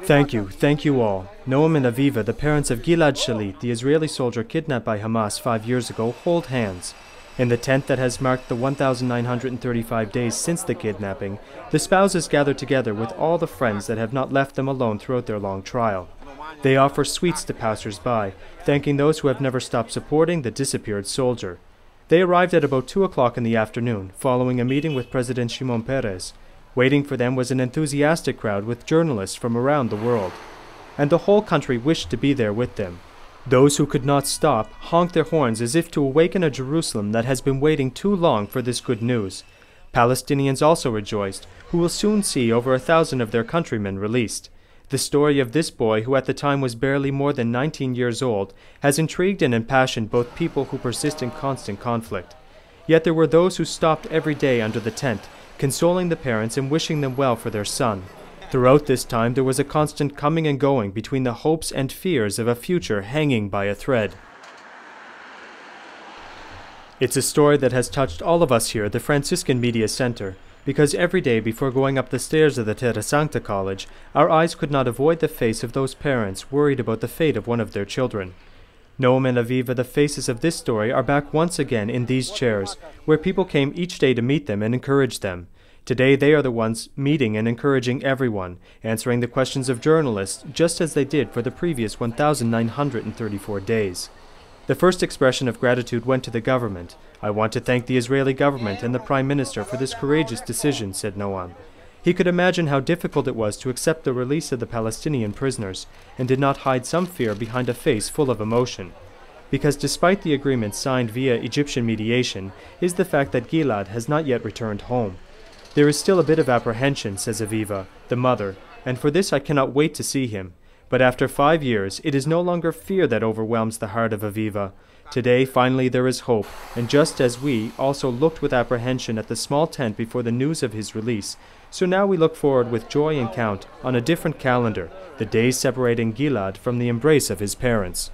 Thank you all. Noam and Aviva, the parents of Gilad Shalit, the Israeli soldier kidnapped by Hamas 5 years ago, hold hands. In the tent that has marked the 1,935 days since the kidnapping, the spouses gather together with all the friends that have not left them alone throughout their long trial. They offer sweets to passers-by, thanking those who have never stopped supporting the disappeared soldier. They arrived at about 2 o'clock in the afternoon, following a meeting with President Shimon Peres. Waiting for them was an enthusiastic crowd with journalists from around the world. And the whole country wished to be there with them. Those who could not stop honked their horns as if to awaken a Jerusalem that has been waiting too long for this good news. Palestinians also rejoiced, who will soon see over 1,000 of their countrymen released. The story of this boy, who at the time was barely more than 19 years old, has intrigued and impassioned both people who persist in constant conflict. Yet there were those who stopped every day under the tent, consoling the parents and wishing them well for their son. Throughout this time there was a constant coming and going between the hopes and fears of a future hanging by a thread. It's a story that has touched all of us here at the Franciscan Media Center, because every day before going up the stairs of the Terra Sancta College, our eyes could not avoid the face of those parents worried about the fate of one of their children. Noam and Aviva, the faces of this story, are back once again in these chairs, where people came each day to meet them and encourage them. Today they are the ones meeting and encouraging everyone, answering the questions of journalists just as they did for the previous 1,934 days. The first expression of gratitude went to the government. "I want to thank the Israeli government and the Prime Minister for this courageous decision," said Noam. He could imagine how difficult it was to accept the release of the Palestinian prisoners, and did not hide some fear behind a face full of emotion. Because despite the agreement signed via Egyptian mediation, is the fact that Gilad has not yet returned home. "There is still a bit of apprehension," says Aviva, the mother, "and for this I cannot wait to see him. But after 5 years, it is no longer fear that overwhelms the heart of Aviva. Today, finally, there is hope, and just as we also looked with apprehension at the small tent before the news of his release, so now we look forward with joy and count on a different calendar, the days separating Gilad from the embrace of his parents."